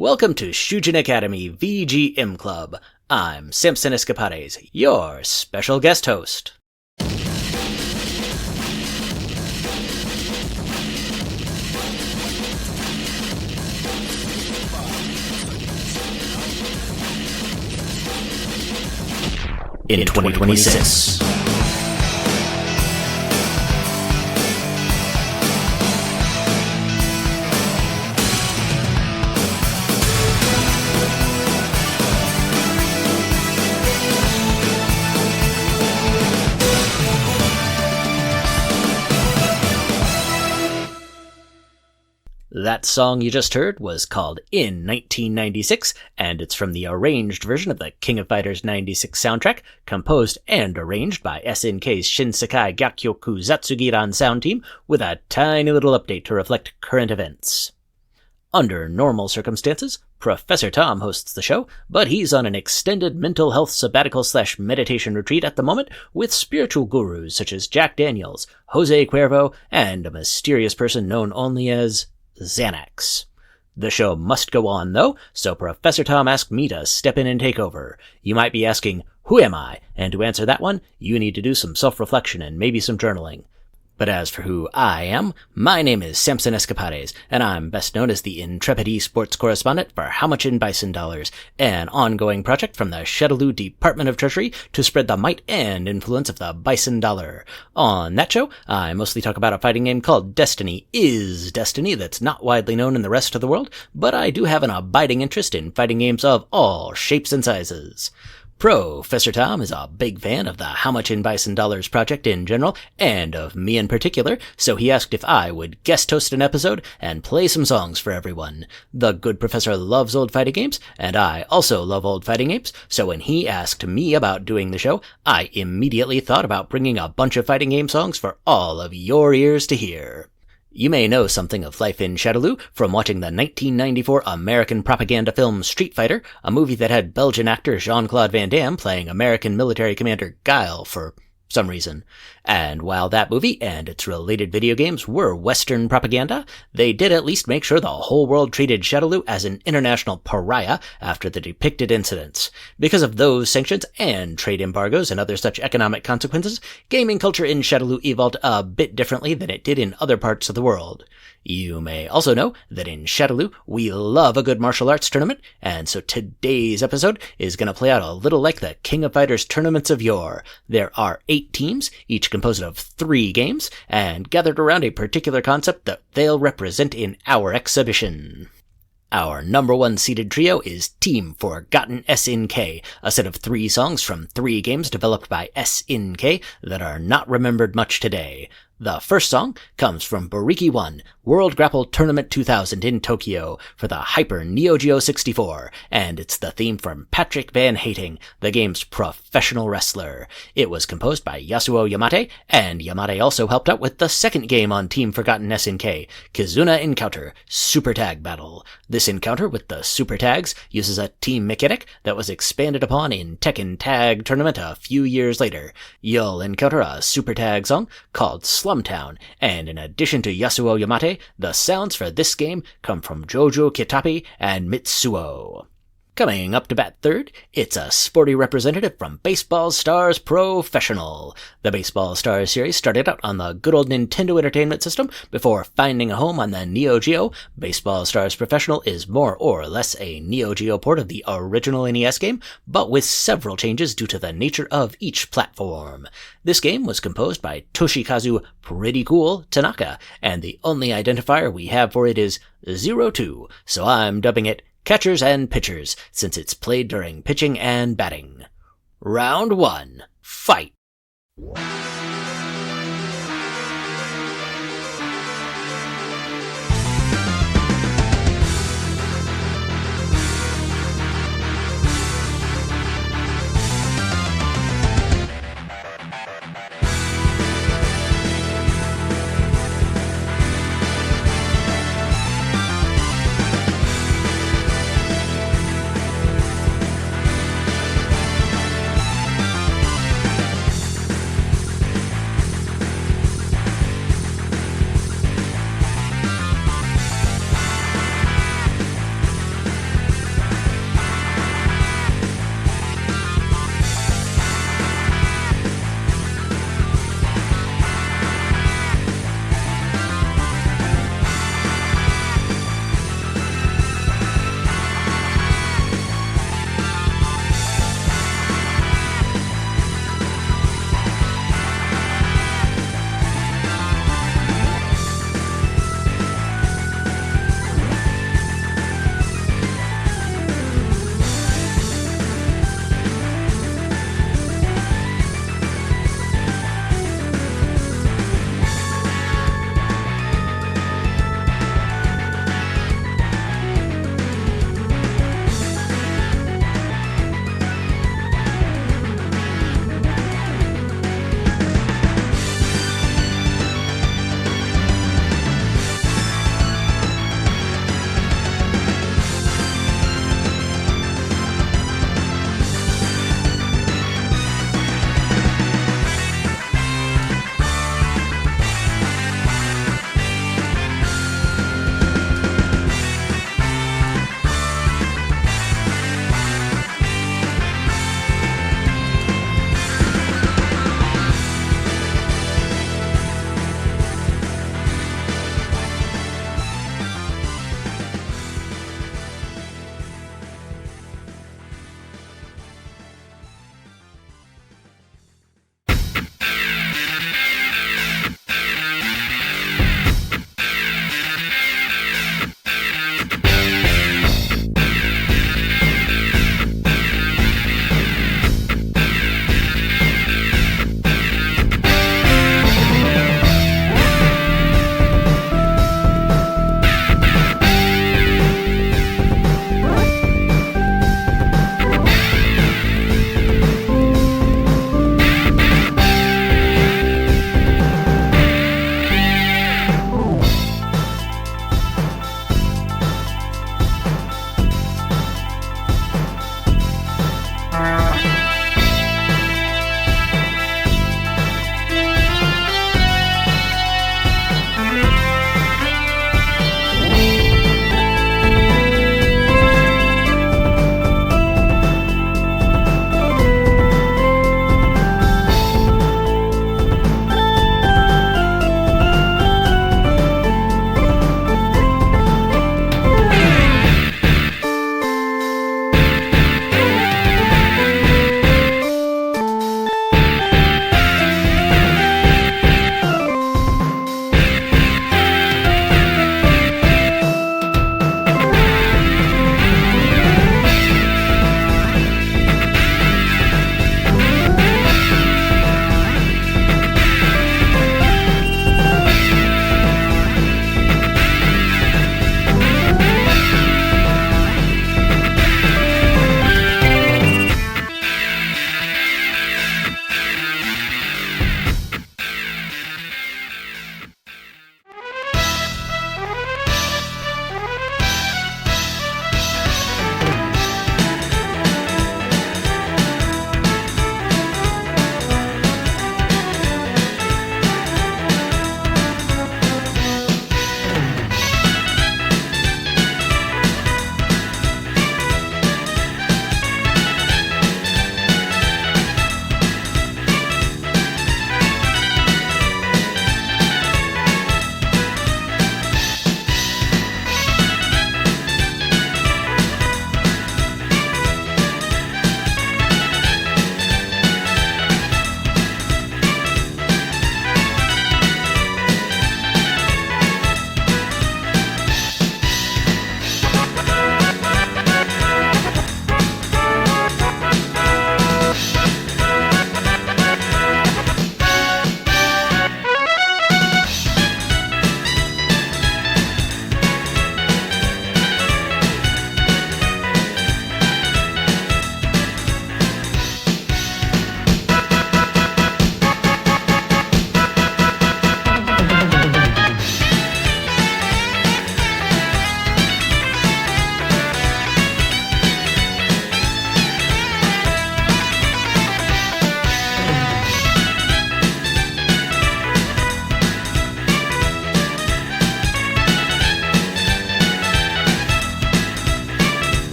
Welcome to Shujin Academy VGM Club. I'm Samson Escapades, your special guest host. In 2026. That song you just heard was called In 1996, and it's from the arranged version of the King of Fighters 96 soundtrack, composed and arranged by SNK's Shinsekai Gakkyoku Zatsugidan sound team, with a tiny little update to reflect current events. Under normal circumstances, Professor Tom hosts the show, but he's on an extended mental health sabbatical/meditation retreat at the moment with spiritual gurus such as Jack Daniels, Jose Cuervo, and a mysterious person known only as Xanax. The show must go on, though, so Professor Tom asked me to step in and take over. You might be asking, who am I? And to answer that one, you need to do some self-reflection and maybe some journaling. But as for who I am, my name is Samson Escapades, and I'm best known as the intrepid esports correspondent for How Much in Bison Dollars, an ongoing project from the Shadaloo Department of Treasury to spread the might and influence of the Bison Dollar. On that show, I mostly talk about a fighting game called Destiny is Destiny that's not widely known in the rest of the world, but I do have an abiding interest in fighting games of all shapes and sizes. Professor Tom is a big fan of the How Much in Bison Dollars project in general, and of me in particular, so he asked if I would guest host an episode and play some songs for everyone. The good professor loves old fighting games, and I also love old fighting games, so when he asked me about doing the show, I immediately thought about bringing a bunch of fighting game songs for all of your ears to hear. You may know something of life in Shadaloo from watching the 1994 American propaganda film Street Fighter, a movie that had Belgian actor Jean-Claude Van Damme playing American military commander Guile for some reason. And while that movie and its related video games were Western propaganda, they did at least make sure the whole world treated Shadaloo as an international pariah after the depicted incidents. Because of those sanctions and trade embargoes and other such economic consequences, gaming culture in Shadaloo evolved a bit differently than it did in other parts of the world. You may also know that in Shadaloo, we love a good martial arts tournament, and so today's episode is going to play out a little like the King of Fighters tournaments of yore. There are 8 teams, each composed of 3 games, and gathered around a particular concept that they'll represent in our exhibition. Our number 1 seeded trio is Team Forgotten SNK, a set of 3 songs from 3 games developed by SNK that are not remembered much today. The first song comes from Buriki 1, World Grapple Tournament 2000 in Tokyo for the Hyper Neo Geo 64, and it's the theme from Patrick Van Heyting, the game's professional wrestler. It was composed by Yasuo Yamate, and Yamate also helped out with the second game on Team Forgotten SNK, Kizuna Encounter Super Tag Battle. This encounter with the Super Tags uses a team mechanic that was expanded upon in Tekken Tag Tournament a few years later. You'll encounter a Super Tag song called Slum Town, and in addition to Yasuo Yamate, the sounds for this game come from KITAPY and MITSUO. Coming up to bat third, it's a sporty representative from Baseball Stars Professional. The Baseball Stars series started out on the good old Nintendo Entertainment System before finding a home on the Neo Geo. Baseball Stars Professional is more or less a Neo Geo port of the original NES game, but with several changes due to the nature of each platform. This game was composed by Toshikazu Pretty Cool Tanaka, and the only identifier we have for it is 02, so I'm dubbing it Catchers and Pitchers, since it's played during pitching and batting. Round 1. Fight!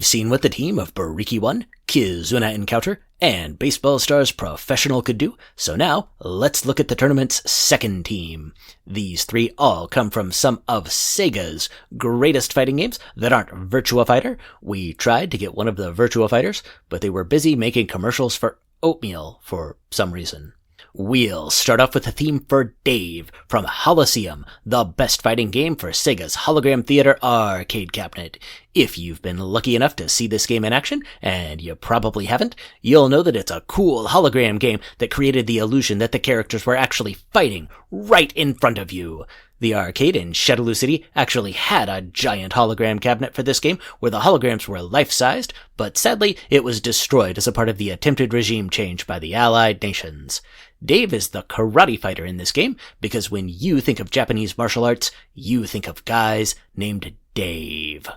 We've seen what the team of Buriki 1, Kizuna Encounter, and Baseball Stars Professional could do, so now let's look at the tournament's second team. These three all come from some of Sega's greatest fighting games that aren't Virtua Fighter. We tried to get one of the Virtua Fighters, but they were busy making commercials for oatmeal for some reason. We'll start off with a theme for Dave from Holosseum, the best fighting game for Sega's Hologram Theater arcade cabinet. If you've been lucky enough to see this game in action, and you probably haven't, you'll know that it's a cool hologram game that created the illusion that the characters were actually fighting right in front of you. The arcade in Shadaloo City actually had a giant hologram cabinet for this game where the holograms were life-sized, but sadly it was destroyed as a part of the attempted regime change by the Allied nations. Dave is the karate fighter in this game because when you think of Japanese martial arts, you think of guys named Dave.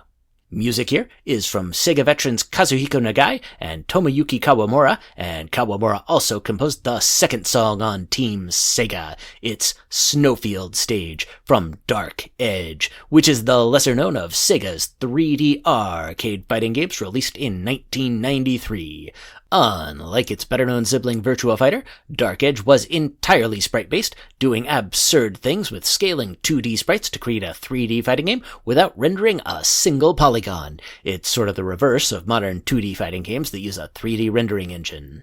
Music here is from Sega veterans Kazuhiko Nagai and Tomoyuki Kawamura, and Kawamura also composed the second song on Team Sega. It's Snowfield Stage from Dark Edge, which is the lesser known of Sega's 3D arcade fighting games released in 1993. Unlike its better-known sibling Virtua Fighter, Dark Edge was entirely sprite-based, doing absurd things with scaling 2D sprites to create a 3D fighting game without rendering a single polygon. It's sort of the reverse of modern 2D fighting games that use a 3D rendering engine.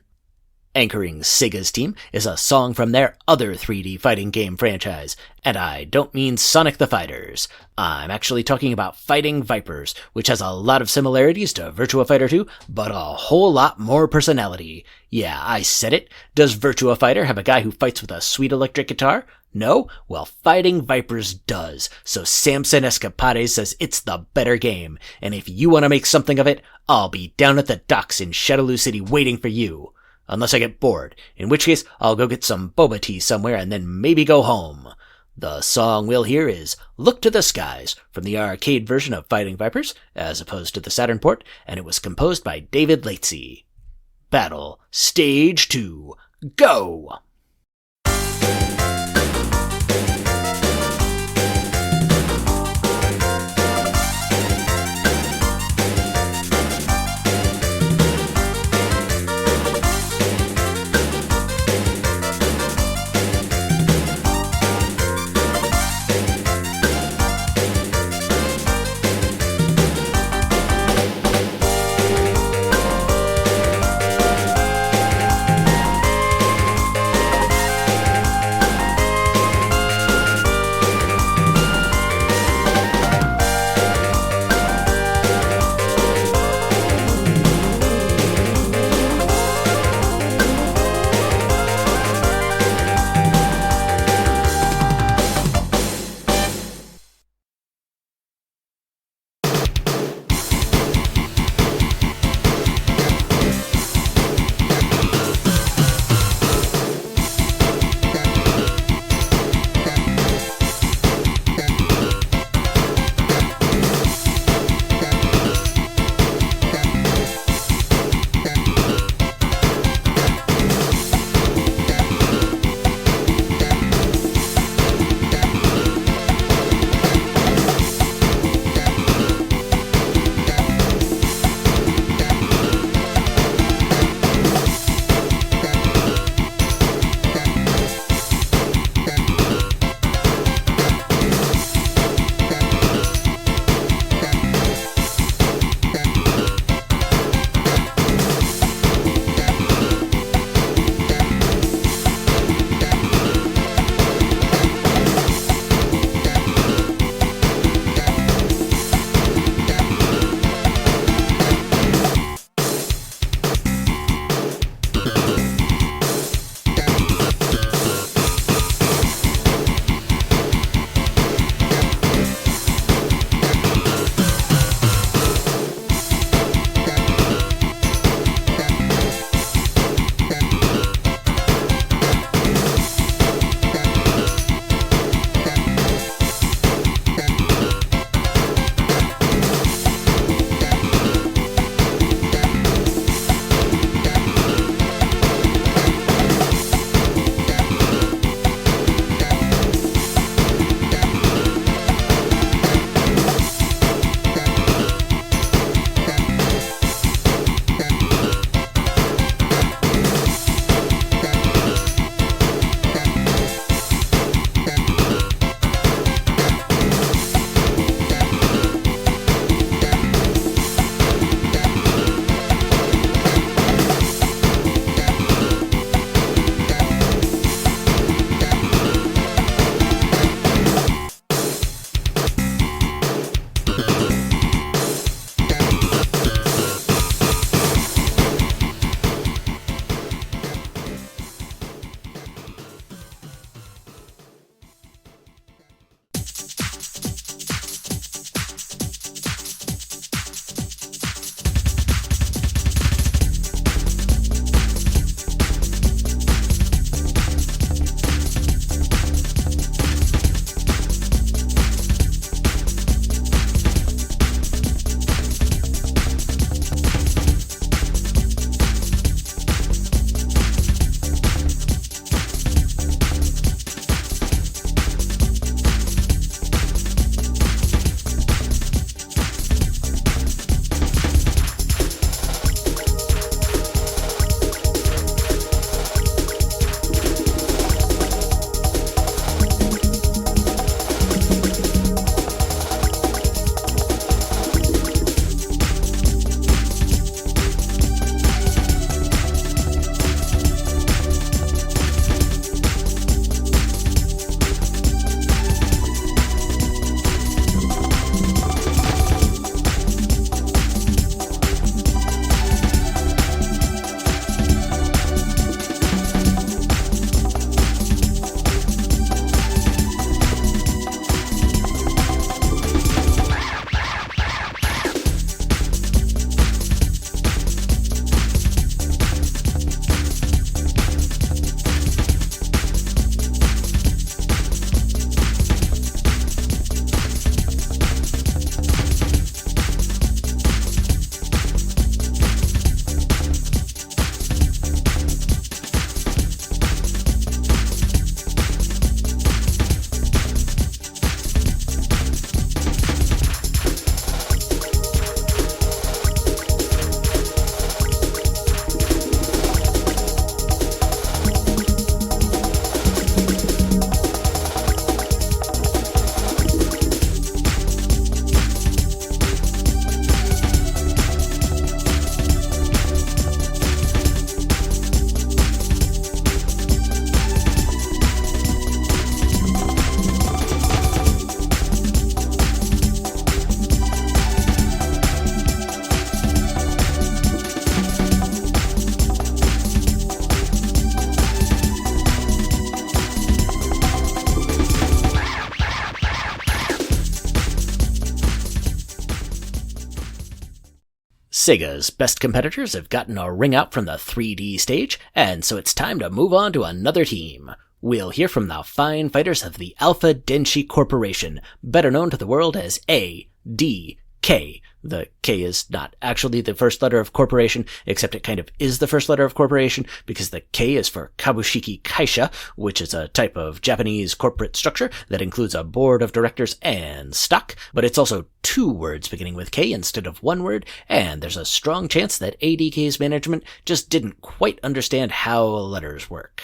Anchoring Sega's team is a song from their other 3D fighting game franchise, and I don't mean Sonic the Fighters. I'm actually talking about Fighting Vipers, which has a lot of similarities to Virtua Fighter 2, but a whole lot more personality. Yeah, I said it. Does Virtua Fighter have a guy who fights with a sweet electric guitar? No? Well, Fighting Vipers does, so Samson Escapades says it's the better game, and if you want to make something of it, I'll be down at the docks in Shadaloo City waiting for you. Unless I get bored, in which case I'll go get some boba tea somewhere and then maybe go home. The song we'll hear is Look to the Skies from the arcade version of Fighting Vipers, as opposed to the Saturn port, and it was composed by David Leytze. Battle Stage 2, go! Sega's best competitors have gotten a ring out from the 3D stage, and so it's time to move on to another team. We'll hear from the fine fighters of the Alpha Denshi Corporation, better known to the world as ADK. The K is not actually the first letter of corporation, except it kind of is the first letter of corporation, because the K is for Kabushiki Kaisha, which is a type of Japanese corporate structure that includes a board of directors and stock, but it's also two words beginning with K instead of one word, and there's a strong chance that ADK's management just didn't quite understand how letters work.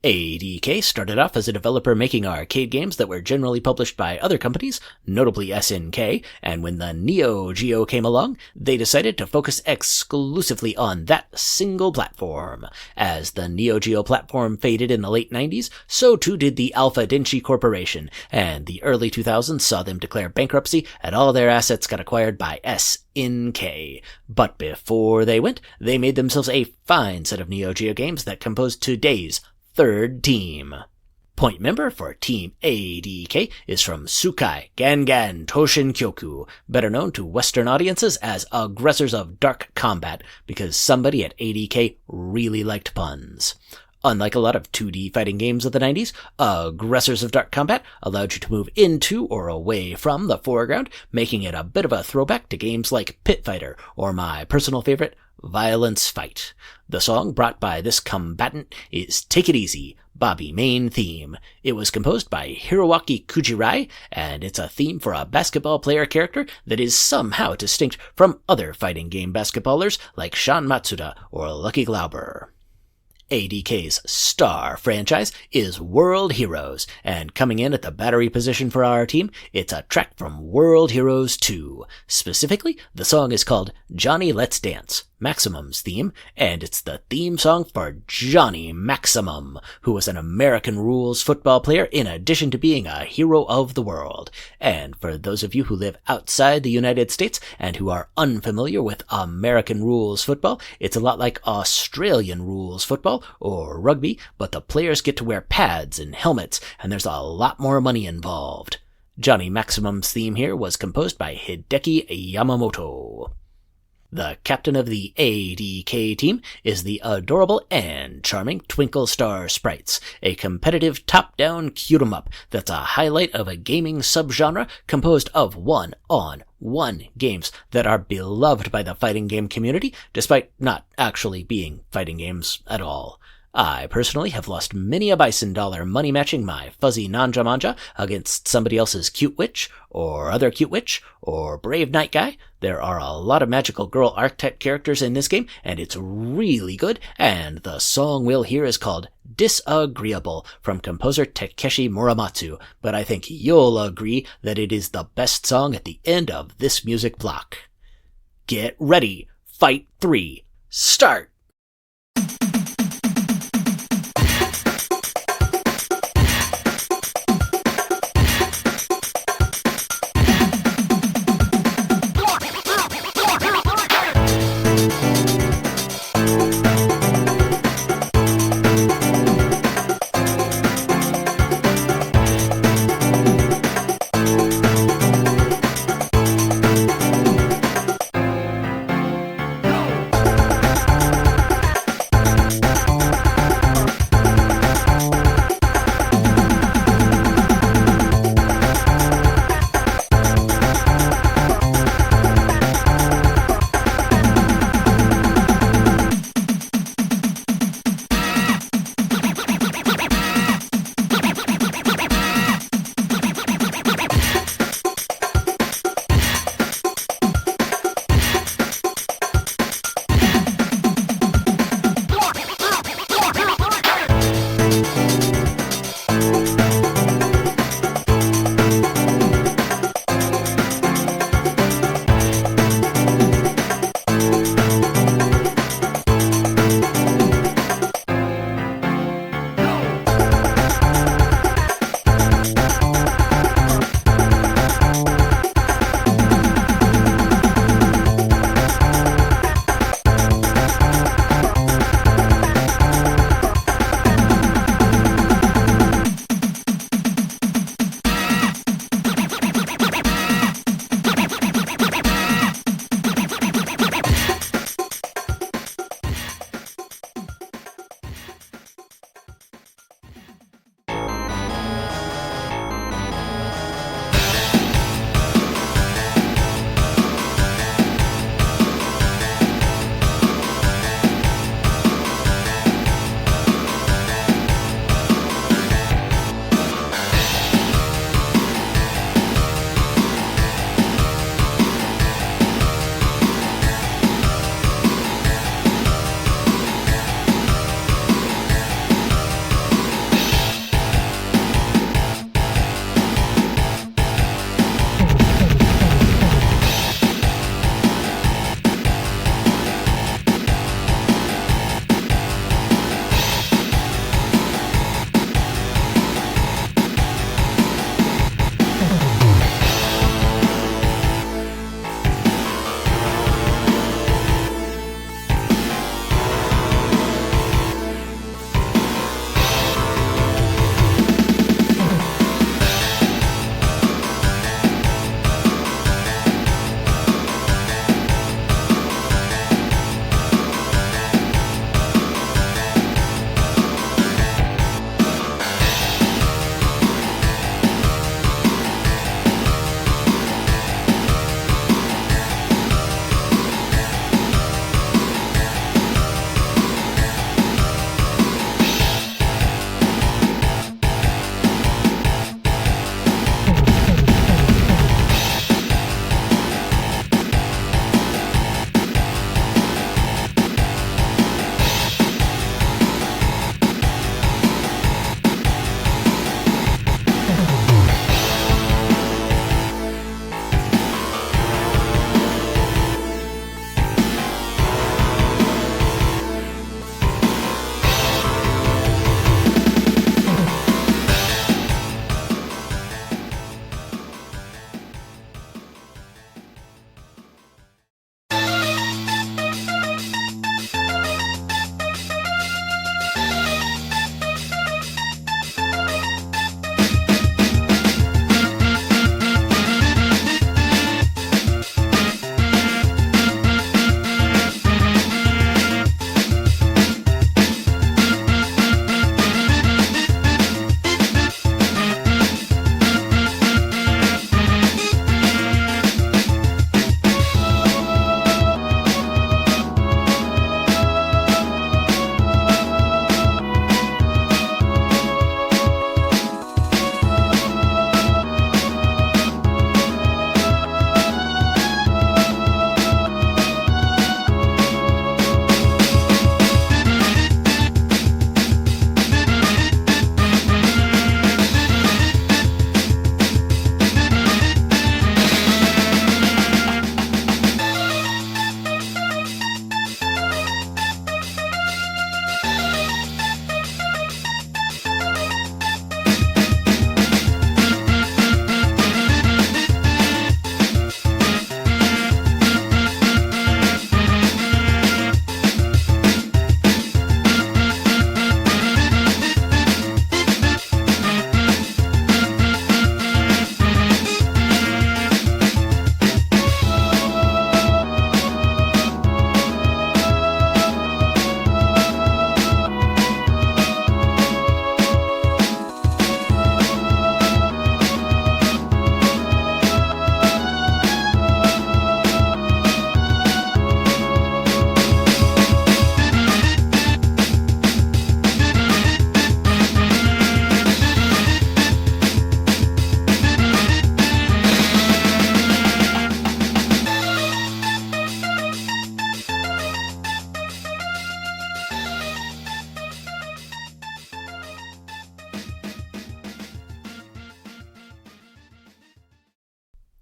ADK started off as a developer making arcade games that were generally published by other companies, notably SNK, and when the Neo Geo came along, they decided to focus exclusively on that single platform. As the Neo Geo platform faded in the late 90s, so too did the Alpha Denshi Corporation, and the early 2000s saw them declare bankruptcy and all their assets got acquired by SNK. But before they went, they made themselves a fine set of Neo Geo games that composed today's third team. Point member for Team ADK is from Sukai Gangan Toshinkyoku, better known to Western audiences as Aggressors of Dark Kombat, because somebody at ADK really liked puns. Unlike a lot of 2D fighting games of the 90s, Aggressors of Dark Kombat allowed you to move into or away from the foreground, making it a bit of a throwback to games like Pit Fighter, or my personal favorite, Violence Fight. The song brought by this combatant is Take It Easy, Bobby main theme. It was composed by Hiroaki Kujirai, and it's a theme for a basketball player character that is somehow distinct from other fighting game basketballers like Sean Matsuda or Lucky Glauber. ADK's star franchise is World Heroes, and coming in at the battery position for our team, it's a track from World Heroes 2. Specifically, the song is called Johnny Let's Dance, Maximum's theme, and it's the theme song for Johnny Maximum, who was an American Rules football player in addition to being a hero of the world. And for those of you who live outside the United States and who are unfamiliar with American Rules football, it's a lot like Australian Rules football or rugby, but the players get to wear pads and helmets, and there's a lot more money involved. Johnny Maximum's theme here was composed by Hideki Yamamoto. The captain of the ADK team is the adorable and charming Twinkle Star Sprites, a competitive top-down cute-em-up that's a highlight of a gaming subgenre composed of one-on-one games that are beloved by the fighting game community, despite not actually being fighting games at all. I personally have lost many a Bison Dollar money matching my fuzzy Nanja Manja against somebody else's cute witch, or other cute witch, or brave knight guy. There are a lot of magical girl archetype characters in this game, and it's really good, and the song we'll hear is called Disagreeable from composer Takeshi Muramatsu, but I think you'll agree that it is the best song at the end of this music block. Get ready, Fight 3, start!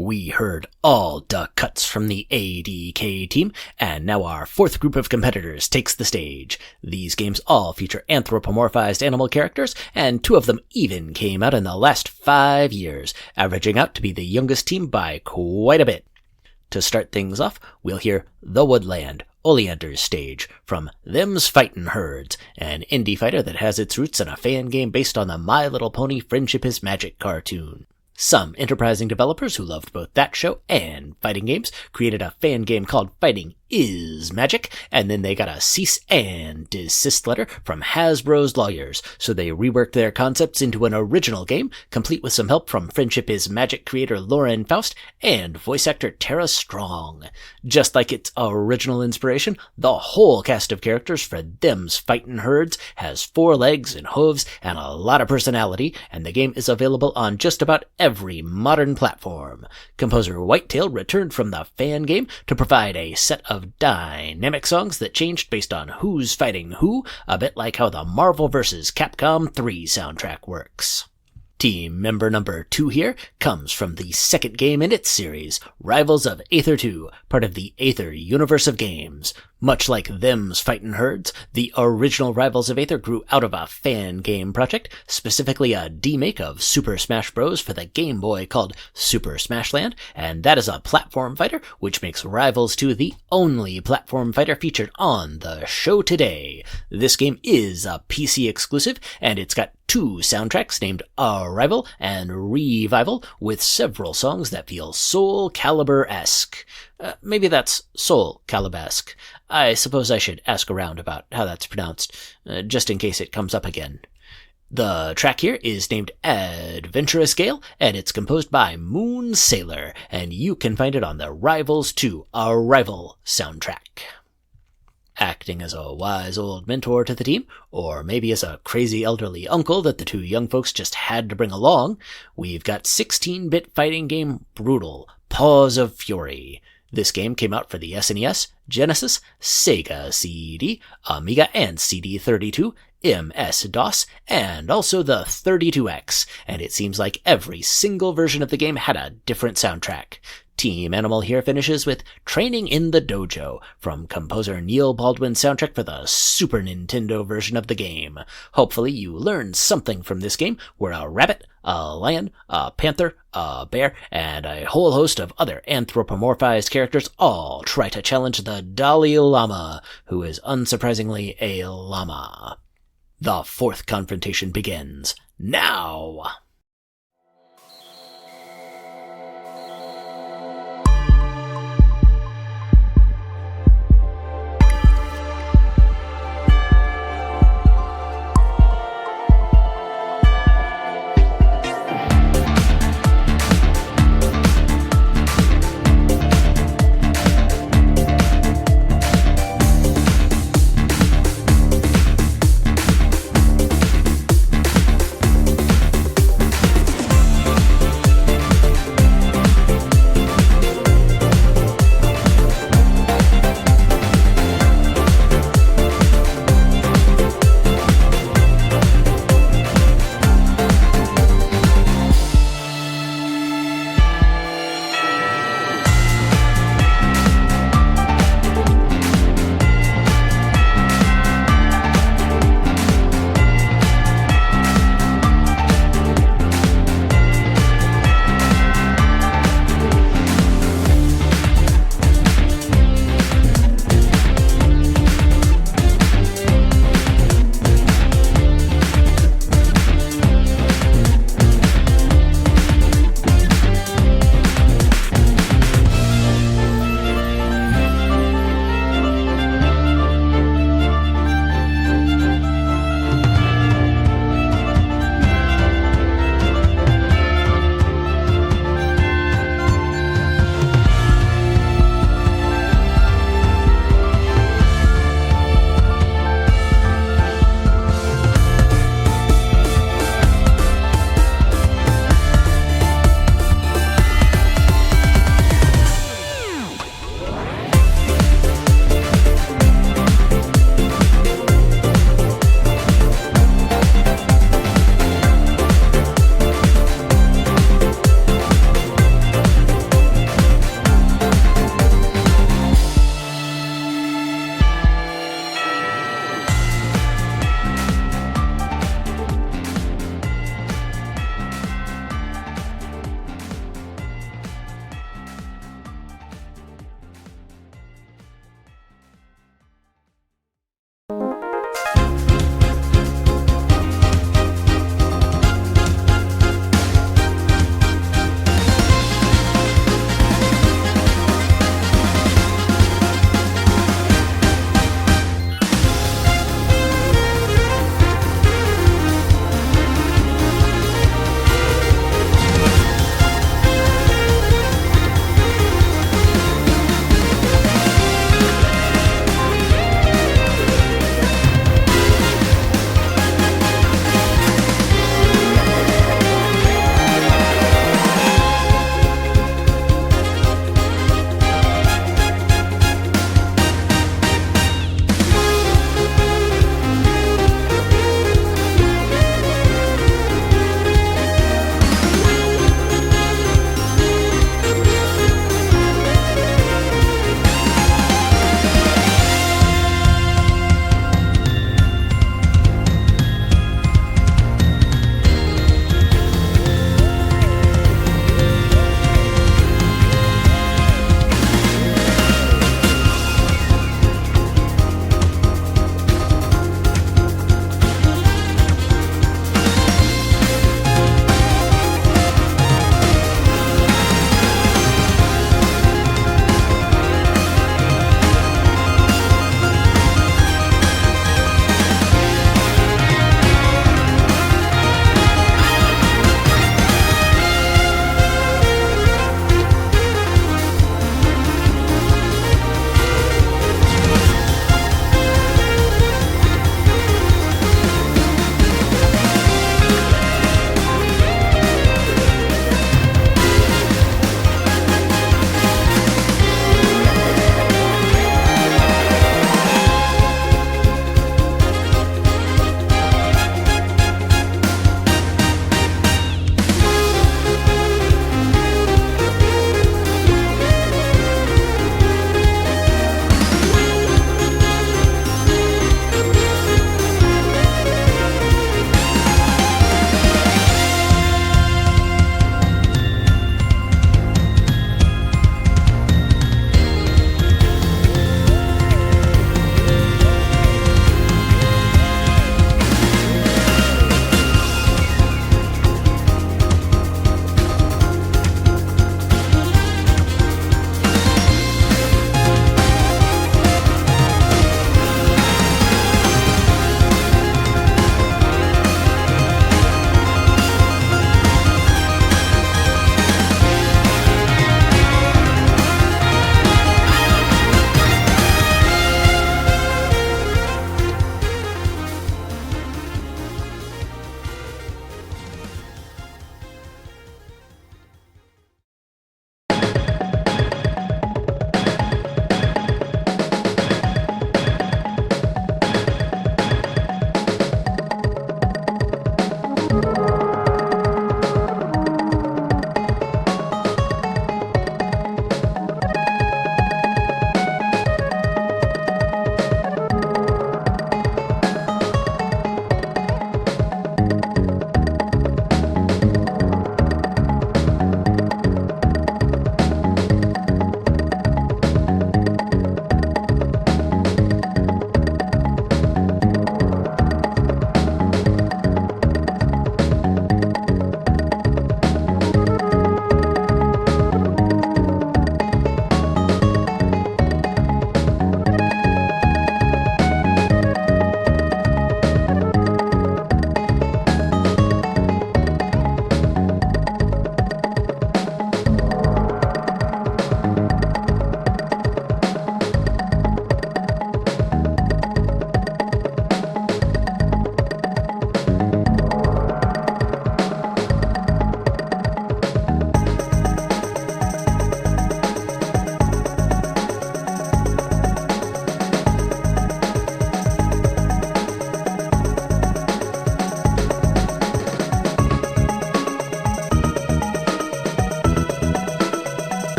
We heard all the cuts from the ADK team, and now our fourth group of competitors takes the stage. These games all feature anthropomorphized animal characters, and 2 of them even came out in the last 5 years, averaging out to be the youngest team by quite a bit. To start things off, we'll hear The Woodland, Oleander's stage, from Them's Fightin Herds, an indie fighter that has its roots in a fan game based on the My Little Pony Friendship is Magic cartoon. Some enterprising developers who loved both that show and fighting games created a fan game called Fighting is Magic, and then they got a cease and desist letter from Hasbro's lawyers, so they reworked their concepts into an original game, complete with some help from Friendship is Magic creator Lauren Faust and voice actor Tara Strong. Just like its original inspiration, the whole cast of characters for Them's Fightin Herds has 4 legs and hooves and a lot of personality, and the game is available on just about every modern platform. Composer Whitetail returned from the fan game to provide a set of dynamic songs that changed based on who's fighting who, a bit like how the Marvel vs. Capcom 3 soundtrack works. Team member number 2 here comes from the second game in its series, Rivals of Aether 2, part of the Aether universe of games. Much like Them's Fightin Herds, the original Rivals of Aether grew out of a fan game project, specifically a demake of Super Smash Bros. For the Game Boy called Super Smash Land, and that is a platform fighter, which makes Rivals 2 the only platform fighter featured on the show today. This game is a PC exclusive, and it's got 2 soundtracks named Arrival and Revival, with several songs that feel Soul Calibur-esque. Maybe that's Soul Calibur-esque. I suppose I should ask around about how that's pronounced, just in case it comes up again. The track here is named Adventurous Gale, and it's composed by Moon Sailor, and you can find it on the Rivals 2 Arrival soundtrack. Acting as a wise old mentor to the team, or maybe as a crazy elderly uncle that the 2 young folks just had to bring along, we've got 16-bit fighting game Brutal, Paws of Fury. This game came out for the SNES, Genesis, Sega CD, Amiga and CD32, MS-DOS, and also the 32X, and it seems like every single version of the game had a different soundtrack. Team Animal here finishes with Training in the Dojo, from composer Neil Baldwin's soundtrack for the Super Nintendo version of the game. Hopefully you learned something from this game, where a rabbit, a lion, a panther, a bear, and a whole host of other anthropomorphized characters all try to challenge the Dalai Lama, who is unsurprisingly a llama. The 4th confrontation begins now!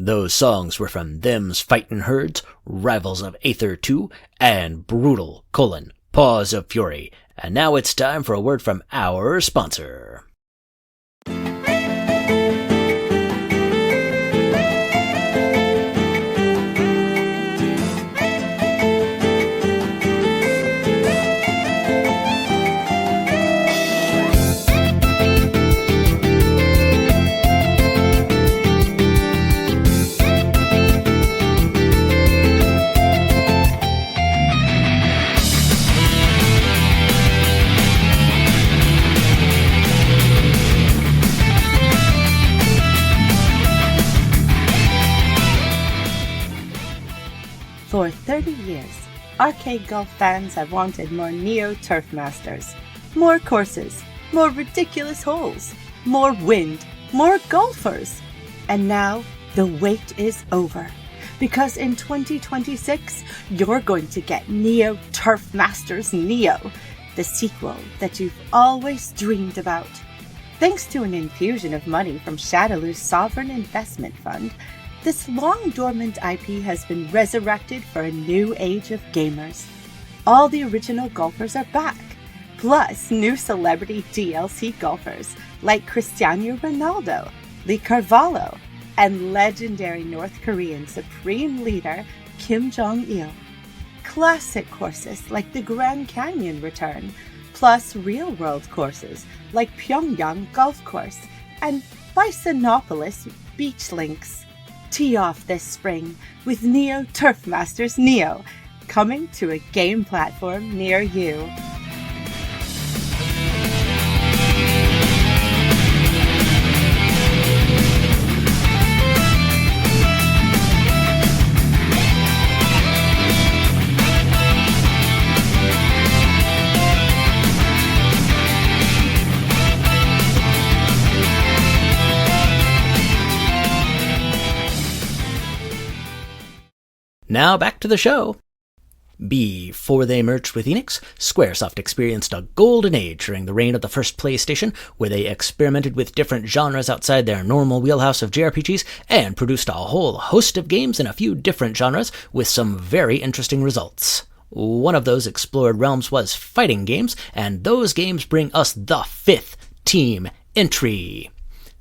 Those songs were from them's Fightin Herds, Rivals of Aether 2, and Brutal, Paws of Fury. And now it's time for a word from our sponsor. For 30 years, arcade golf fans have wanted more Neo Turf Masters. More courses, more ridiculous holes, more wind, more golfers. And now, the wait is over. Because in 2026, you're going to get Neo Turf Masters Neo, the sequel that you've always dreamed about. Thanks to an infusion of money from Shadowloo's Sovereign Investment Fund, this long-dormant IP has been resurrected for a new age of gamers. All the original golfers are back, plus new celebrity DLC golfers like Cristiano Ronaldo, Lee Carvalho, and legendary North Korean Supreme Leader Kim Jong-il. Classic courses like the Grand Canyon return, plus real-world courses like Pyongyang Golf Course and Bisonopolis Beach Links. Tee off this spring with Neo Turf Masters Neo, coming to a game platform near you. Now back to the show. Before they merged with Enix, Squaresoft experienced a golden age during the reign of the first PlayStation, where they experimented with different genres outside their normal wheelhouse of JRPGs and produced a whole host of games in a few different genres with some very interesting results. One of those explored realms was fighting games, and those games bring us the fifth team entry.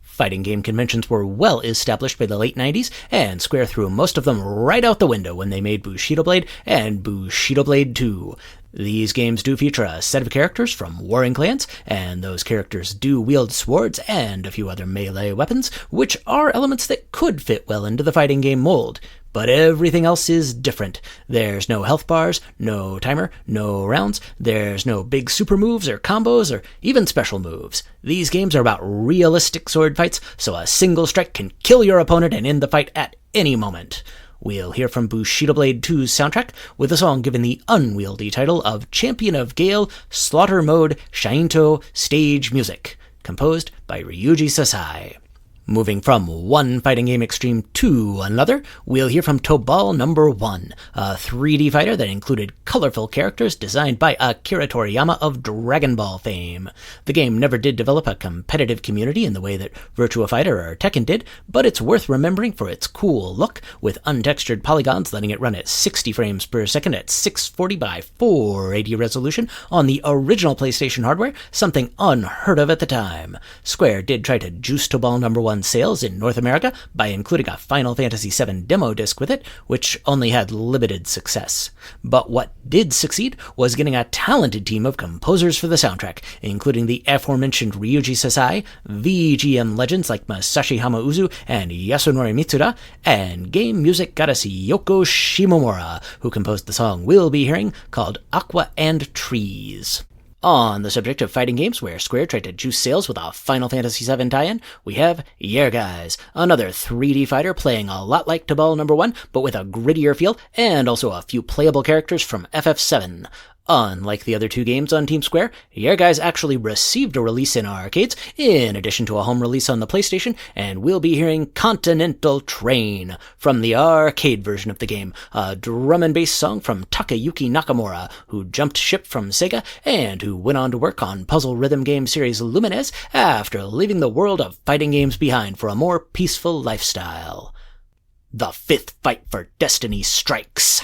Fighting game conventions were well established by the late 90s, and Square threw most of them right out the window when they made Bushido Blade and Bushido Blade 2. These games do feature a set of characters from warring clans, and those characters do wield swords and a few other melee weapons, which are elements that could fit well into the fighting game mold. But everything else is different. There's no health bars, no timer, no rounds, there's no big super moves or combos or even special moves. These games are about realistic sword fights, so a single strike can kill your opponent and end the fight at any moment. We'll hear from Bushido Blade 2's soundtrack with a song given the unwieldy title of Champion of Gale Slaughter Mode Shinto Stage Music, composed by Ryuji Sasai. Moving from one fighting game extreme to another, we'll hear from Tobal No. 1, a 3D fighter that included colorful characters designed by Akira Toriyama of Dragon Ball fame. The game never did develop a competitive community in the way that Virtua Fighter or Tekken did, but it's worth remembering for its cool look, with untextured polygons letting it run at 60 frames per second at 640 by 480 resolution on the original PlayStation hardware, something unheard of at the time. Square did try to juice Tobal No. 1 sales in North America by including a Final Fantasy VII demo disc with it, which only had limited success. But what did succeed was getting a talented team of composers for the soundtrack, including the aforementioned Ryuji Sasai, VGM legends like Masashi Hamauzu and Yasunori Mitsuda, and game music goddess Yoko Shimomura, who composed the song we'll be hearing called Aqua and Trees. On the subject of fighting games where Square tried to juice sales with a Final Fantasy VII tie-in, we have Guys, another 3D fighter playing a lot like Tobal No. 1, but with a grittier feel, and also a few playable characters from FF7. Unlike the other two games on Team Square, Guys actually received a release in arcades, in addition to a home release on the PlayStation, and we'll be hearing Continental Train from the arcade version of the game, a drum and bass song from Takayuki Nakamura, who jumped ship from Sega, and who went on to work on puzzle rhythm game series Lumines after leaving the world of fighting games behind for a more peaceful lifestyle. The fifth fight for destiny strikes.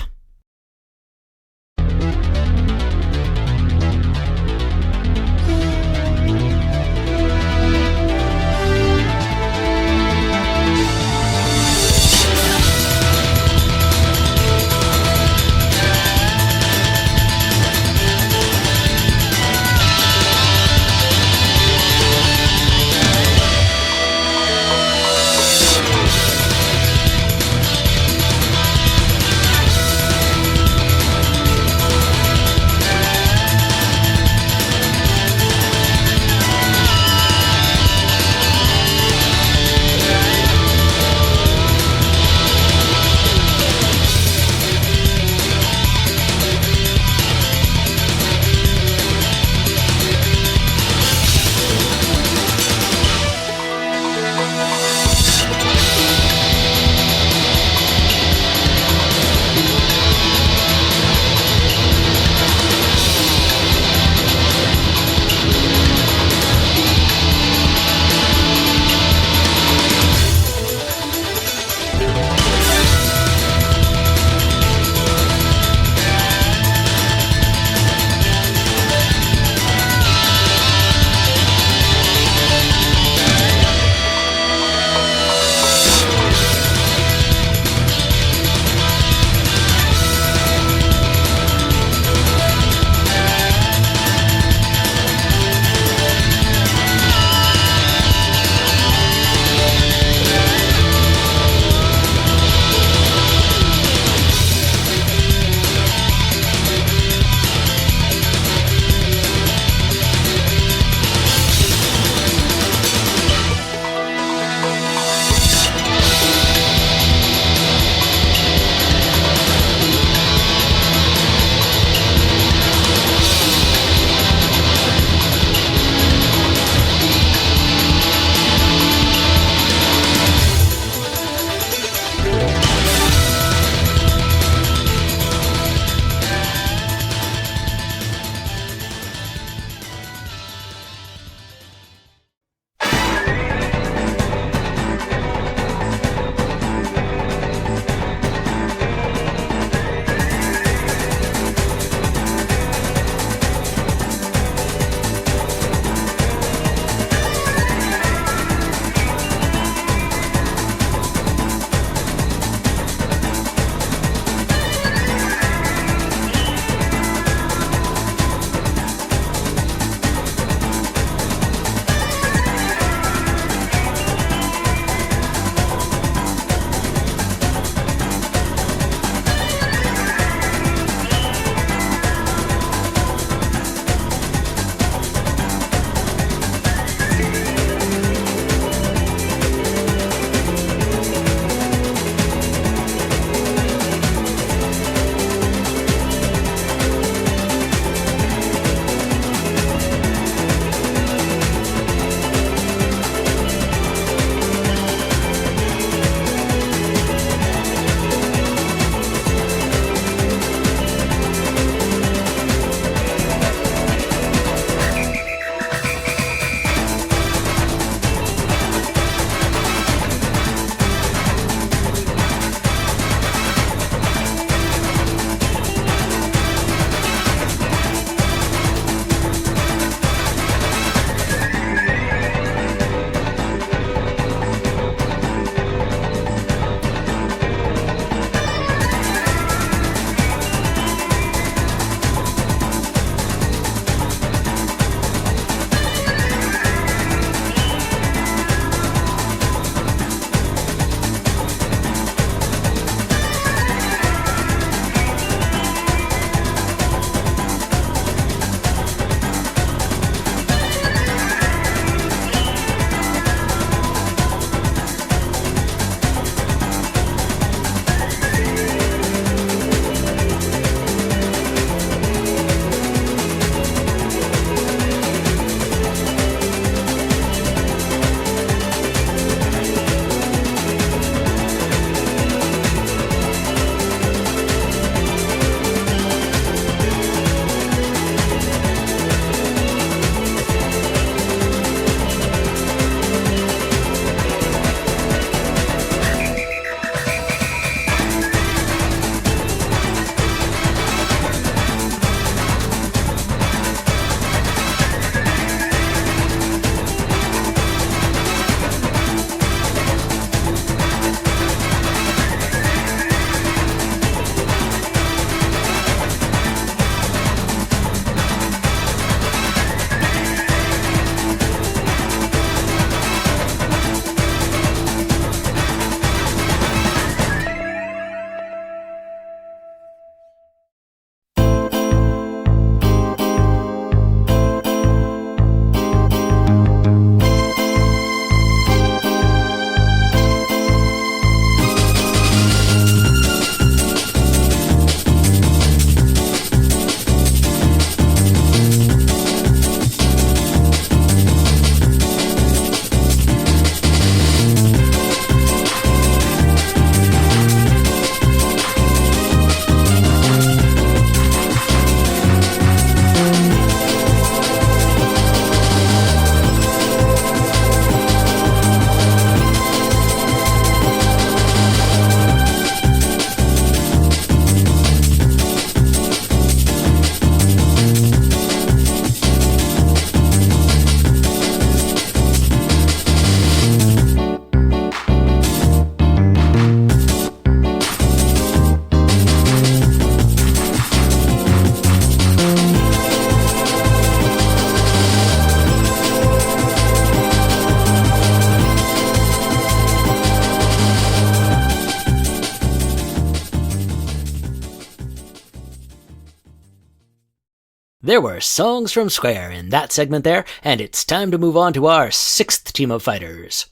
There were songs from Square in that segment there, and it's time to move on to our 6th team of fighters.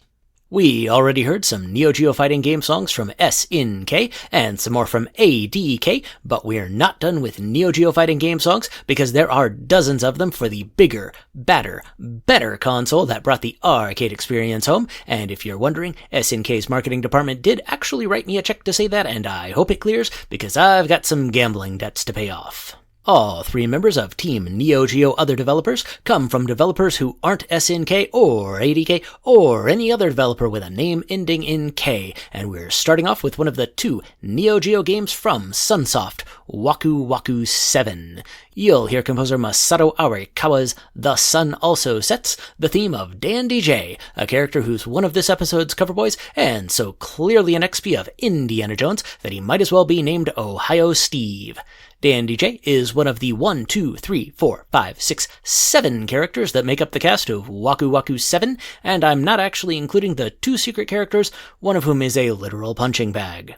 We already heard some Neo Geo fighting game songs from SNK and some more from ADK, but we're not done with Neo Geo fighting game songs because there are dozens of them for the bigger, badder, better console that brought the arcade experience home. And if you're wondering, SNK's marketing department did actually write me a check to say that, and I hope it clears because I've got some gambling debts to pay off. All 3 members of Team Neo Geo Other Developers come from developers who aren't SNK or ADK or any other developer with a name ending in K, and we're starting off with one of the 2 Neo Geo games from Sunsoft, Waku Waku 7. You'll hear composer Masato Arikawa's The Sun Also Sets, the theme of Dan DJ, a character who's one of this episode's cover boys, and so clearly an XP of Indiana Jones that he might as well be named Ohio Steve. Dan DJ is one of the 1, 2, 3, 4, 5, 6, 7 characters that make up the cast of Waku Waku 7, and I'm not actually including the 2 secret characters, one of whom is a literal punching bag.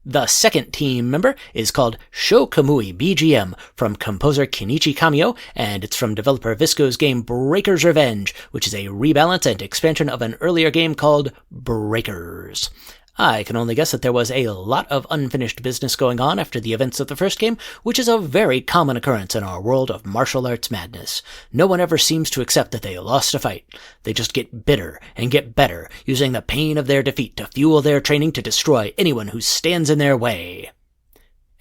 The second team member is called Shokamui BGM from composer Kenichi Kamio, and it's from developer Visco's game Breaker's Revenge, which is a rebalance and expansion of an earlier game called Breakers. I can only guess that there was a lot of unfinished business going on after the events of the first game, which is a very common occurrence in our world of martial arts madness. No one ever seems to accept that they lost a fight. They just get bitter and get better, using the pain of their defeat to fuel their training to destroy anyone who stands in their way.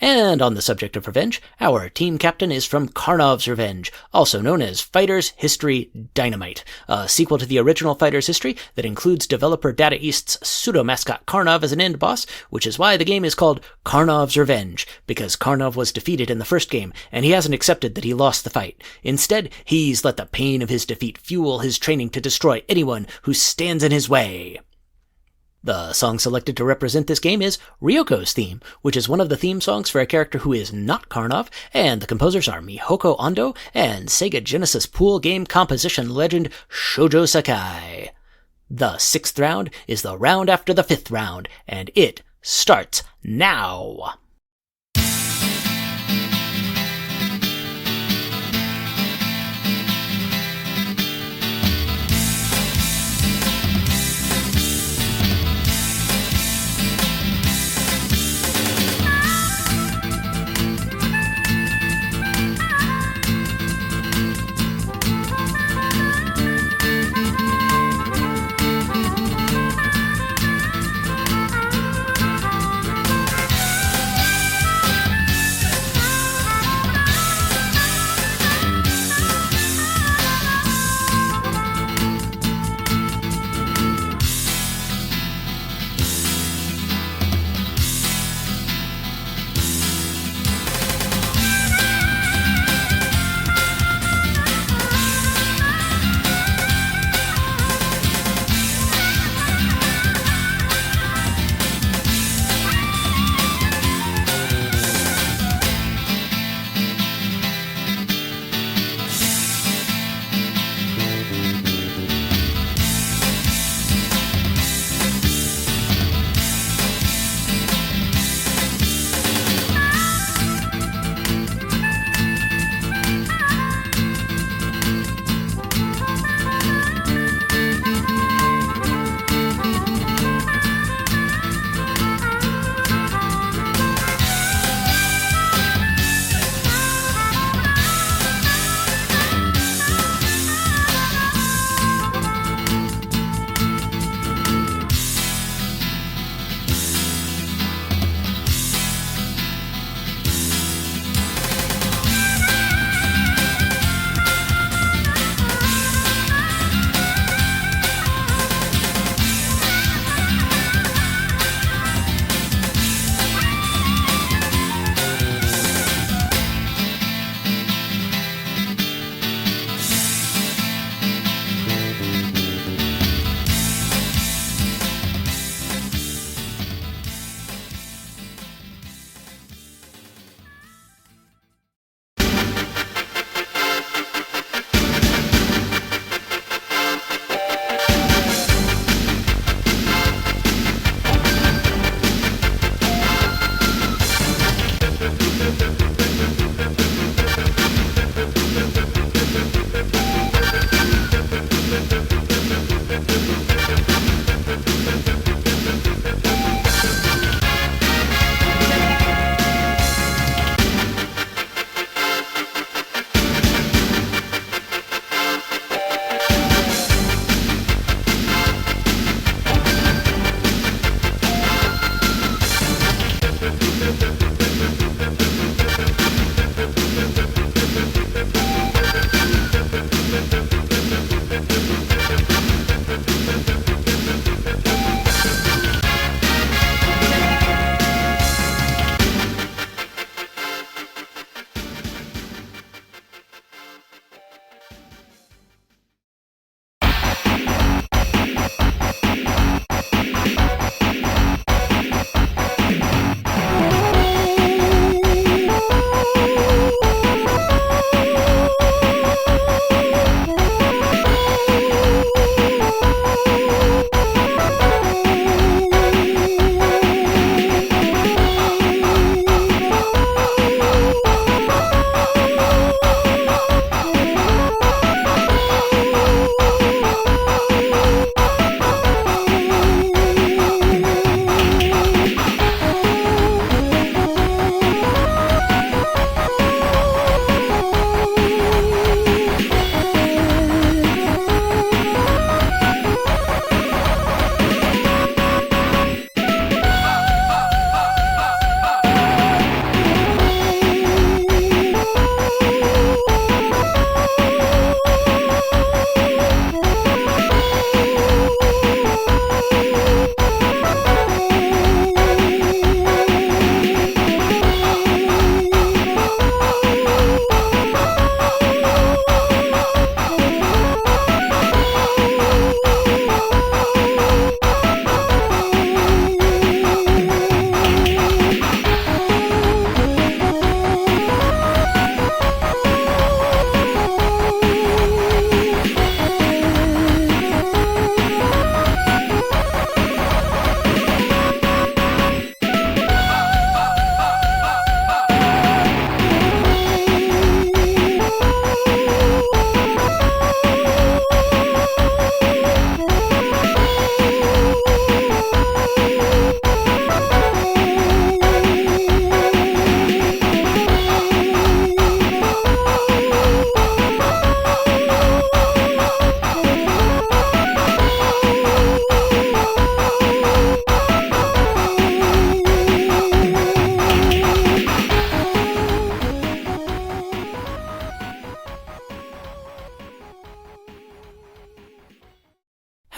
And on the subject of revenge, our team captain is from Karnov's Revenge, also known as Fighters History Dynamite, a sequel to the original Fighters History that includes developer Data East's pseudo-mascot Karnov as an end boss, which is why the game is called Karnov's Revenge, because Karnov was defeated in the first game, and he hasn't accepted that he lost the fight. Instead, he's let the pain of his defeat fuel his training to destroy anyone who stands in his way. The song selected to represent this game is Ryoko's theme, which is one of the theme songs for a character who is not Karnov, and the composers are Mihoko Ando and Sega Genesis pool game composition legend Shoujo Sakai. The 6th round is the round after the 5th round, and it starts now!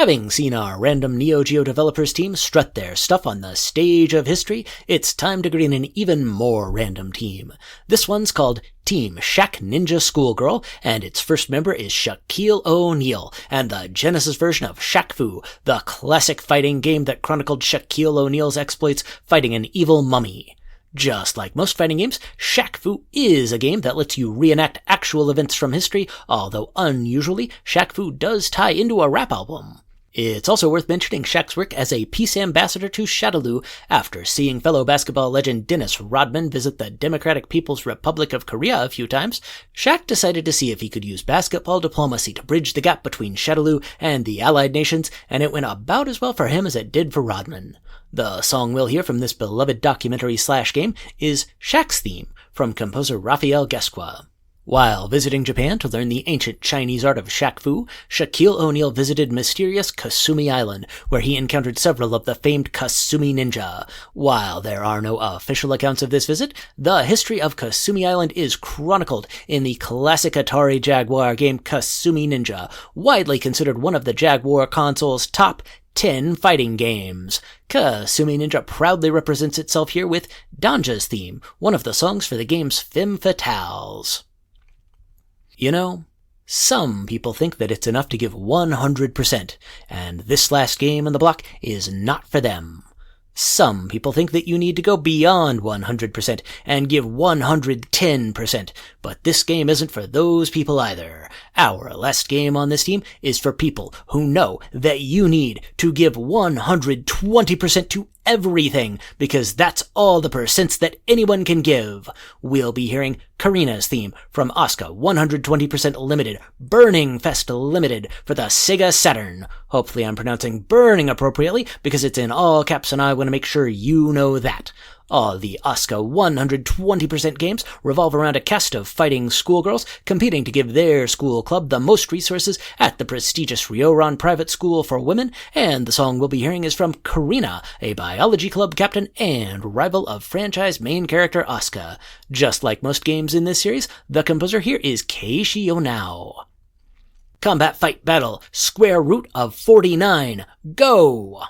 Having seen our random Neo Geo developers team strut their stuff on the stage of history, it's time to green an even more random team. This one's called Team Shaq Ninja Schoolgirl, and its first member is Shaquille O'Neal, and the Genesis version of Shaq Fu, the classic fighting game that chronicled Shaquille O'Neal's exploits fighting an evil mummy. Just like most fighting games, Shaq Fu is a game that lets you reenact actual events from history, although unusually, Shaq Fu does tie into a rap album. It's also worth mentioning Shaq's work as a peace ambassador to Shadaloo after seeing fellow basketball legend Dennis Rodman visit the Democratic People's Republic of Korea a few times. Shaq decided to see if he could use basketball diplomacy to bridge the gap between Shadaloo and the Allied nations, and it went about as well for him as it did for Rodman. The song we'll hear from this beloved documentary/game is Shaq's Theme from composer Raphael Guesqua. While visiting Japan to learn the ancient Chinese art of Shaq Fu, Shaquille O'Neal visited mysterious Kasumi Island, where he encountered several of the famed Kasumi ninja. While there are no official accounts of this visit, the history of Kasumi Island is chronicled in the classic Atari Jaguar game Kasumi Ninja, widely considered one of the Jaguar console's top 10 fighting games. Kasumi Ninja proudly represents itself here with Danja's Theme, one of the songs for the game's Femme Fatales. You know, some people think that it's enough to give 100%, and this last game on the block is not for them. Some people think that you need to go beyond 100% and give 110%, but this game isn't for those people either. Our last game on this team is for people who know that you need to give 120% to everything, because that's all the percents that anyone can give. We'll be hearing Karina's theme from Asuka 120% Limited, Burning Fest Limited for the Sega Saturn. Hopefully I'm pronouncing burning appropriately, because it's in all caps and I want to make sure you know that. All the Asuka 120% games revolve around a cast of fighting schoolgirls competing to give their school club the most resources at the prestigious Ryoran Private School for Women, and the song we'll be hearing is from Karina, a biology club captain and rival of franchise main character Asuka. Just like most games in this series, the composer here is Keiichi Onao. Combat Fight Battle, square root of 49, go!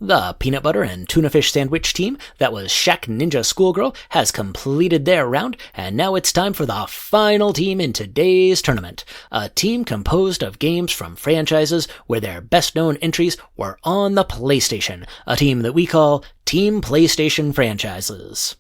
The peanut butter and tuna fish sandwich team that was Shaq Ninja Schoolgirl has completed their round, and now it's time for the final team in today's tournament. A team composed of games from franchises where their best-known entries were on the PlayStation, a team that we call Team PlayStation Franchises.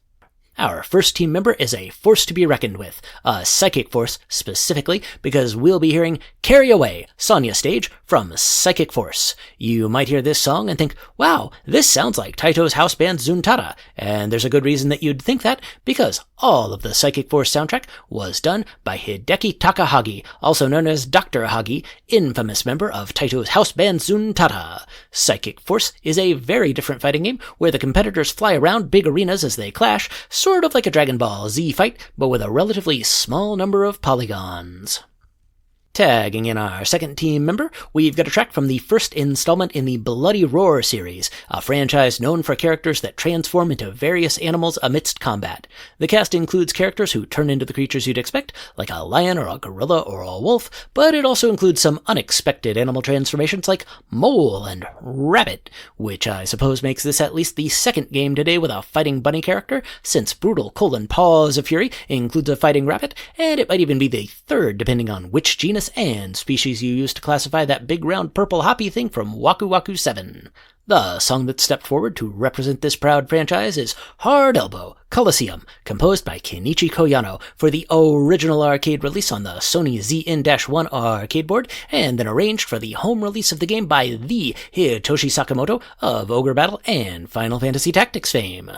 Our first team member is a force to be reckoned with, a psychic force specifically, because we'll be hearing Carry Away, Sonya Stage, from Psychic Force. You might hear this song and think, wow, this sounds like Taito's house band Zuntata, and there's a good reason that you'd think that, because all of the Psychic Force soundtrack was done by Hideki Takahagi, also known as Dr. Hagi, infamous member of Taito's house band Zuntata. Psychic Force is a very different fighting game where the competitors fly around big arenas as they clash, sort of like a Dragon Ball Z fight, but with a relatively small number of polygons. Tagging in our second team member, we've got a track from the first installment in the Bloody Roar series, a franchise known for characters that transform into various animals amidst combat. The cast includes characters who turn into the creatures you'd expect, like a lion or a gorilla or a wolf, but it also includes some unexpected animal transformations like mole and rabbit, which I suppose makes this at least the second game today with a fighting bunny character, since Brutal Paws of Fury includes a fighting rabbit, and it might even be the third depending on which genus and species you use to classify that big round purple hoppy thing from Waku Waku 7. The song that stepped forward to represent this proud franchise is Hard Elbow, Holosseum, composed by Kenichi Koyano for the original arcade release on the Sony ZN-1 arcade board, and then arranged for the home release of the game by the Hitoshi Sakamoto of Ogre Battle and Final Fantasy Tactics fame.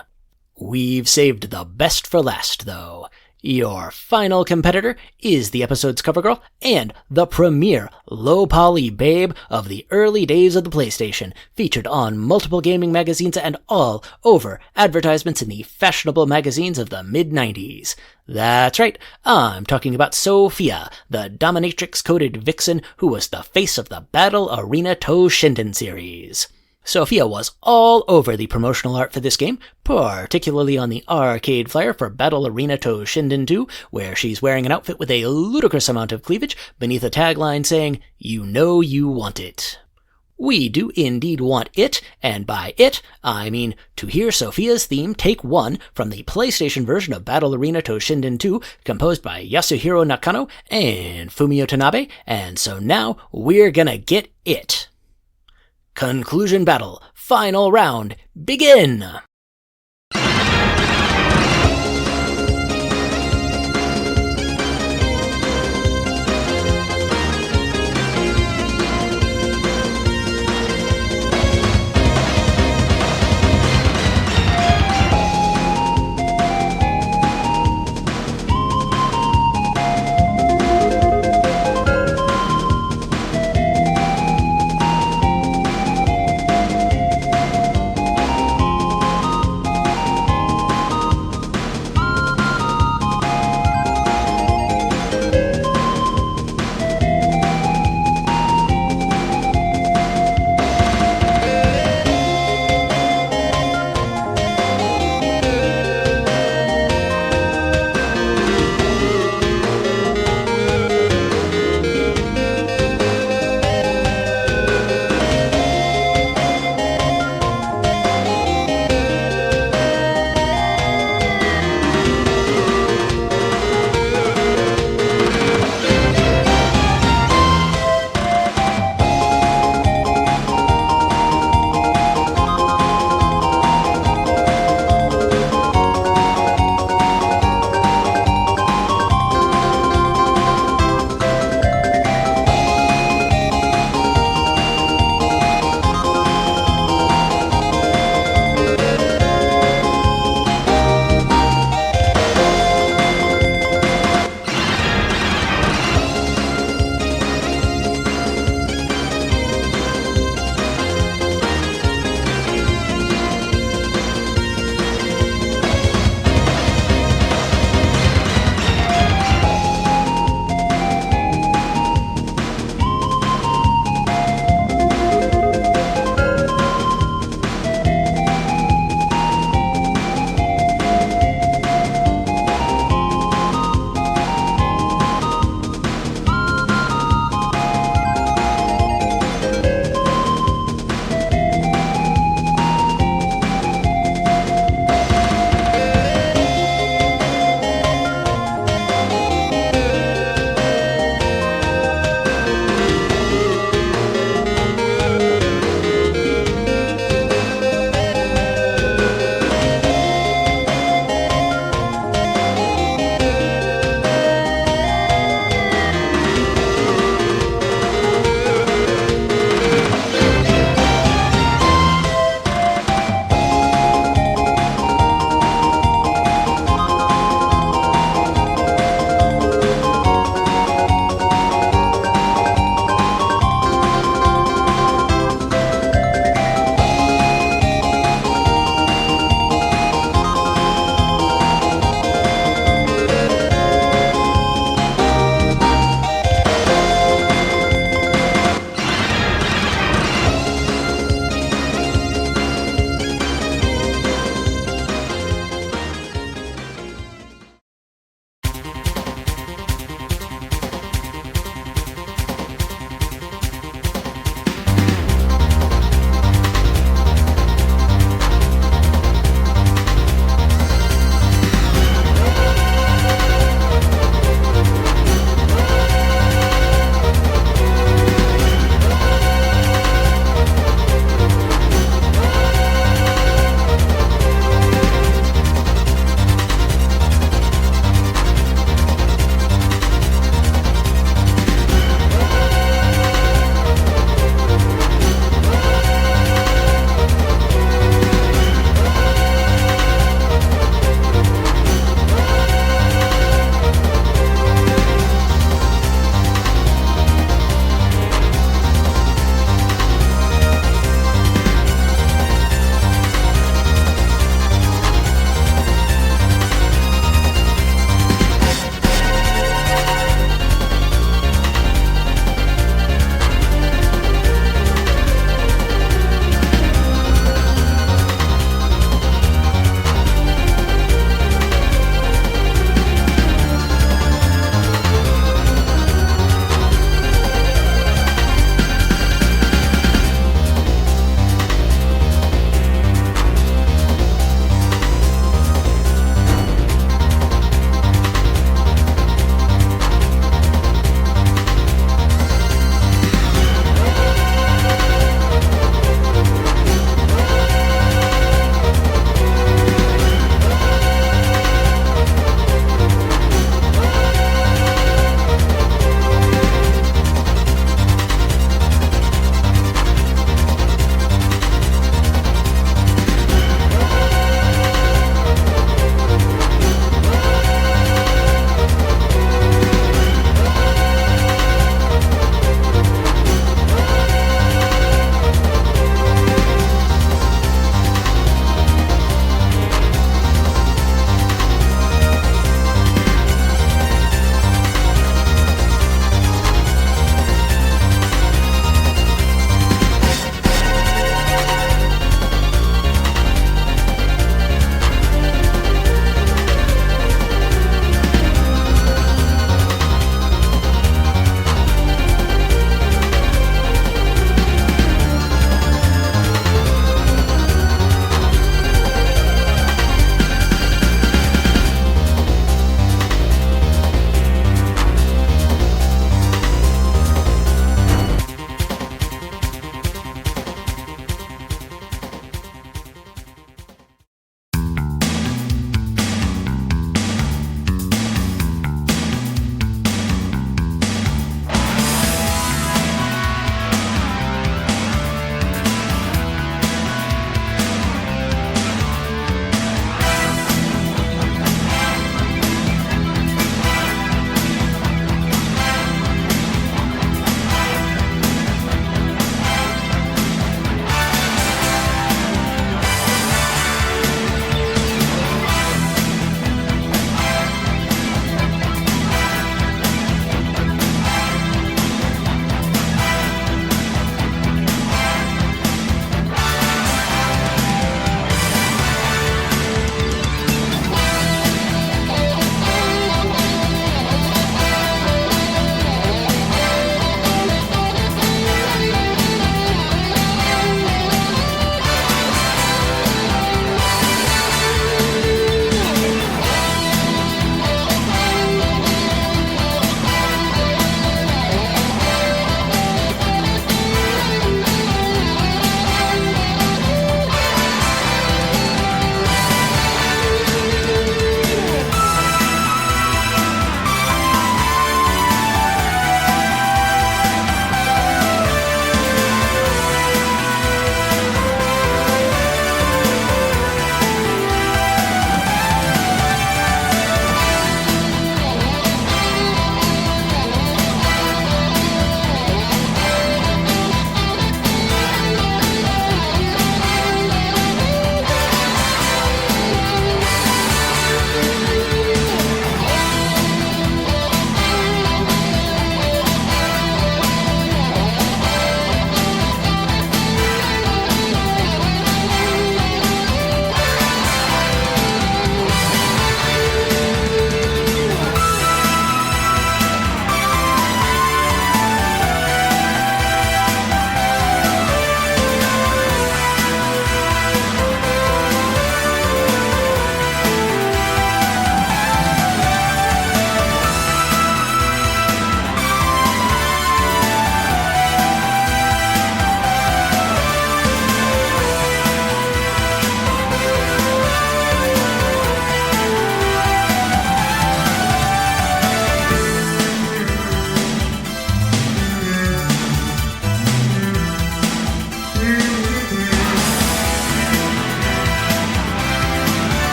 We've saved the best for last, though. Your final competitor is the episode's cover girl and the premier low-poly babe of the early days of the PlayStation, featured on multiple gaming magazines and all over advertisements in the fashionable magazines of the mid-90s. That's right, I'm talking about Sophia, the dominatrix-coded vixen who was the face of the Battle Arena Toshinden series. Sophia was all over the promotional art for this game, particularly on the arcade flyer for Battle Arena Toshinden 2, where she's wearing an outfit with a ludicrous amount of cleavage beneath a tagline saying, "You know you want it." We do indeed want it, and by it, I mean to hear Sophia's theme Take 1 from the PlayStation version of Battle Arena Toshinden 2, composed by Yasuhiro Nakano and Fumio Tanabe, and so now we're gonna get it. Conclusion battle, final round, begin!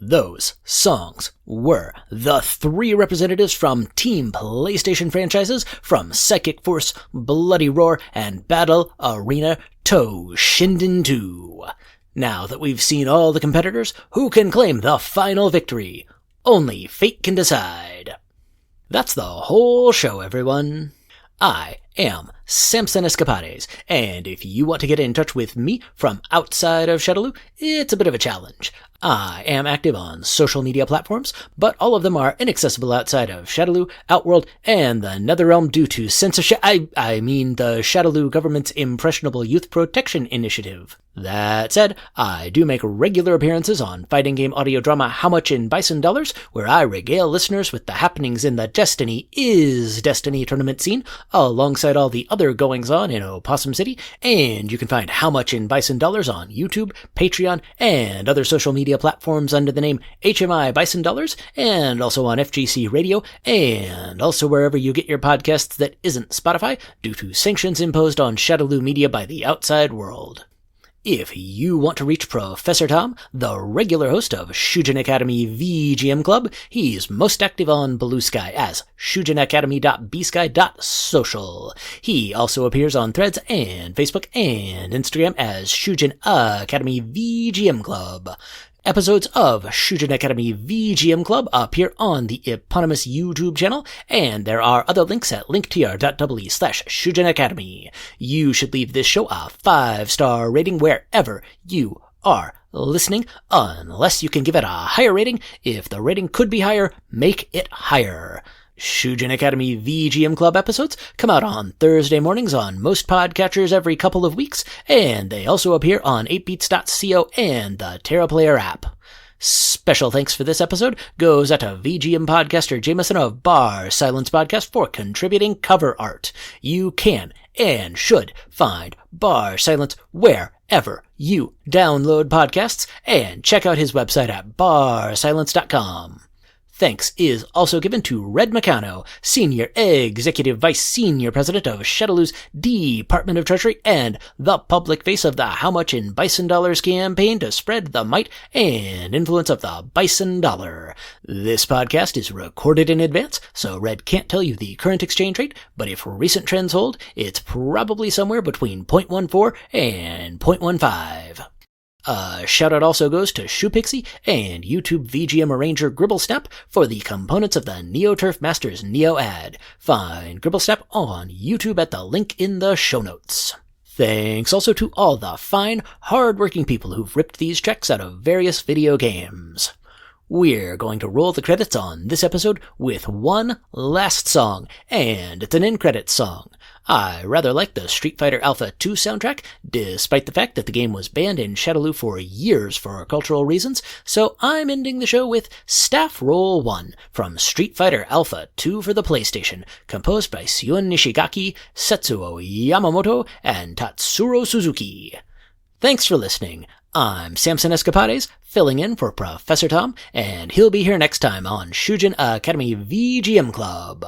Those songs were the 3 representatives from Team PlayStation franchises from Psychic Force, Bloody Roar, and Battle Arena Toshinden 2. Now that we've seen all the competitors, who can claim the final victory? Only fate can decide. That's the whole show, everyone. I am Samson Escapades, and if you want to get in touch with me from outside of Shadowloo, it's a bit of a challenge. I am active on social media platforms, but all of them are inaccessible outside of Shadowloo, Outworld, and the Netherrealm due to censorship. I mean the Shadowloo government's Impressionable Youth Protection Initiative. That said, I do make regular appearances on fighting game audio drama How Much in Bison Dollars, where I regale listeners with the happenings in the Destiny is Destiny tournament scene, alongside all the other goings-on in Opossum City, and you can find How Much in Bison Dollars on YouTube, Patreon, and other social media platforms under the name HMI Bison Dollars, and also on FGC Radio, and also wherever you get your podcasts that isn't Spotify, due to sanctions imposed on Shadowloo Media by the outside world. If you want to reach Professor Tom, the regular host of Shujin Academy VGM Club, he's most active on Blue Sky as shujinacademy.bsky.social. He also appears on Threads and Facebook and Instagram as Shujin Academy VGM Club. Episodes of Shujin Academy VGM Club appear on the eponymous YouTube channel, and there are other links at linktr.ee/Shujin Academy. You should leave this show a 5-star rating wherever you are listening, unless you can give it a higher rating. If the rating could be higher, make it higher. Shujin Academy VGM Club episodes come out on Thursday mornings on most podcatchers every couple of weeks, and they also appear on 8beats.co and the TerraPlayer app. Special thanks for this episode goes out to VGM podcaster Jameson of Bar Silence Podcast for contributing cover art. You can and should find Bar Silence wherever you download podcasts, and check out his website at barsilence.com. Thanks is also given to Red Meccano, Senior Executive Vice Senior President of Shadowloo's Department of Treasury and the public face of the How Much in Bison Dollars campaign to spread the might and influence of the Bison Dollar. This podcast is recorded in advance, so Red can't tell you the current exchange rate, but if recent trends hold, it's probably somewhere between 0.14 and 0.15. Shout out also goes to shoepixie and YouTube VGM arranger Gribblesnap for the components of the NeoTurf Masters Neo ad. Find Gribblesnap on YouTube at the link in the show notes. Thanks also to all the fine, hard-working people who've ripped these tracks out of various video games. We're going to roll the credits on this episode with one last song, and it's an in-credits song. I rather like the Street Fighter Alpha 2 soundtrack, despite the fact that the game was banned in Shadowloo for years for cultural reasons, so I'm ending the show with Staff Roll 1 from Street Fighter Alpha 2 for the PlayStation, composed by Seun Nishigaki, Setsuo Yamamoto, and Tatsuro Suzuki. Thanks for listening. I'm Samson Escapades, filling in for Professor Tom, and he'll be here next time on Shujin Academy VGM Club.